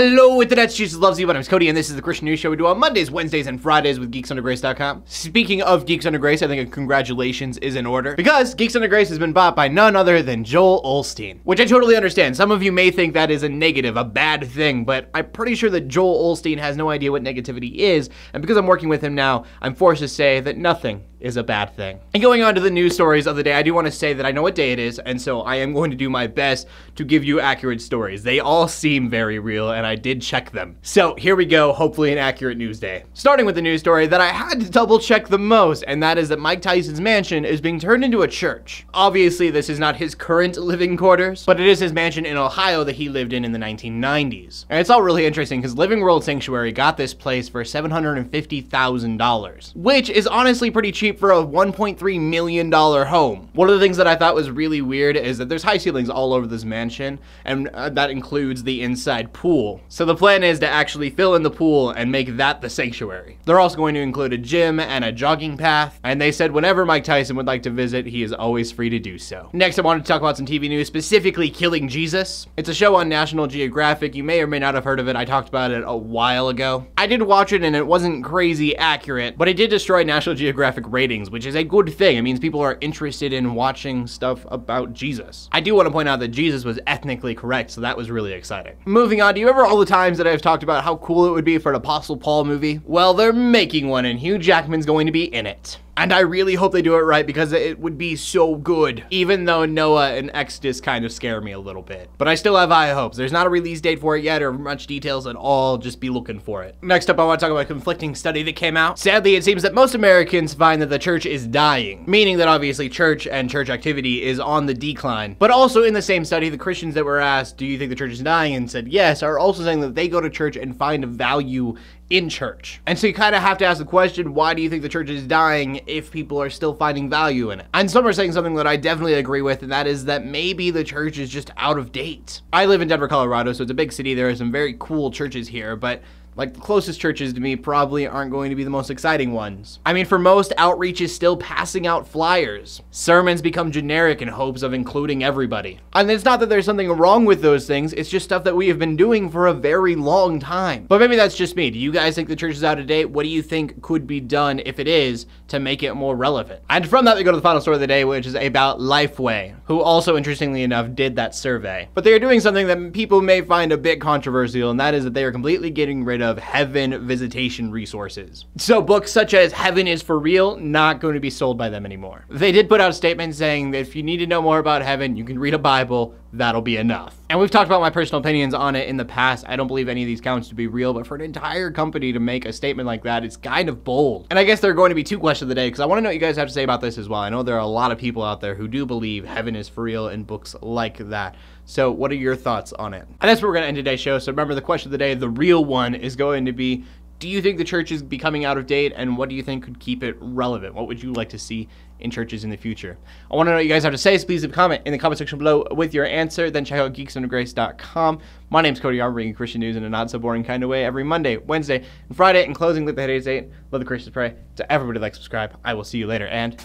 Hello, Internet, Jesus loves you. My name is Cody, and this is the Christian News Show we do on Mondays, Wednesdays, and Fridays with GeeksUnderGrace.com. Speaking of Geeks Under Grace, I think a congratulations is in order, because Geeks Under Grace has been bought by none other than Joel Osteen, which I totally understand. Some of you may think that is a negative, a bad thing, but I'm pretty sure that Joel Osteen has no idea what negativity is, and because I'm working with him now, I'm forced to say that nothing is a bad thing. And going on to the news stories of the day, I do want to say that I know what day it is, and so I am going to do my best to give you accurate stories. They all seem very real, and I did check them. So here we go, hopefully an accurate news day. Starting with the news story that I had to double check the most, and that is that Mike Tyson's mansion is being turned into a church. Obviously, this is not his current living quarters, but it is his mansion in Ohio that he lived in the 1990s. And it's all really interesting because Living World Sanctuary got this place for $750,000, which is honestly pretty cheap for a $1.3 million home. One of the things that I thought was really weird is that there's high ceilings all over this mansion, and that includes the inside pool. So the plan is to actually fill in the pool and make that the sanctuary. They're also going to include a gym and a jogging path, and they said whenever Mike Tyson would like to visit, he is always free to do so. Next, I wanted to talk about some TV news, specifically Killing Jesus. It's a show on National Geographic. You may or may not have heard of it. I talked about it a while ago. I did watch it and it wasn't crazy accurate, but it did destroy National Geographic ratings, which is a good thing. It means people are interested in watching stuff about Jesus. I do want to point out that Jesus was ethnically correct, so that was really exciting. Moving on, do you remember all the times that I've talked about how cool it would be for an Apostle Paul movie? Well, they're making one and Hugh Jackman's going to be in it. And I really hope they do it right because it would be so good, even though Noah and Exodus kind of scare me a little bit. But I still have high hopes. There's not a release date for it yet or much details at all. Just be looking for it. Next up, I want to talk about a conflicting study that came out. Sadly, it seems that most Americans find that the church is dying, meaning that obviously church and church activity is on the decline. But also in the same study, the Christians that were asked, do you think the church is dying, and said yes, are also saying that they go to church and find value in church. And so you kind of have to ask the question, why do you think the church is dying if people are still finding value in it? And some are saying something that I definitely agree with, and that is that maybe the church is just out of date. I live in Denver, Colorado, so it's a big city. There are some very cool churches here, but like the closest churches to me probably aren't going to be the most exciting ones. I mean, for most, outreach is still passing out flyers. Sermons become generic in hopes of including everybody. And it's not that there's something wrong with those things, it's just stuff that we have been doing for a very long time. But maybe that's just me. Do you guys think the church is out of date? What do you think could be done, if it is, to make it more relevant? And from that, we go to the final story of the day, which is about Lifeway, who also, interestingly enough, did that survey. But they are doing something that people may find a bit controversial, and that is that they are completely getting rid of heaven visitation resources. So books such as Heaven is for Real, not going to be sold by them anymore. They did put out a statement saying that if you need to know more about heaven, you can read a Bible, that'll be enough. And we've talked about my personal opinions on it in the past. I don't believe any of these counts to be real, but for an entire company to make a statement like that, it's kind of bold. And I guess there are going to be two questions of the day, because I want to know what you guys have to say about this as well. I know there are a lot of people out there who do believe heaven is for real in books like that. So what are your thoughts on it? And that's where we're going to end today's show. So remember, the question of the day, the real one, is going to be, do you think the church is becoming out of date, and what do you think could keep it relevant? What would you like to see in churches in the future? I want to know what you guys have to say, so please leave a comment in the comment section below with your answer. Then check out geeksundergrace.com. My name's Cody, I'm bringing Christian news in a not so boring kind of way every Monday, Wednesday, and Friday. In closing, let the headaches 8. Let the Christians pray. To everybody like, subscribe. I will see you later, and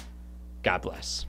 God bless.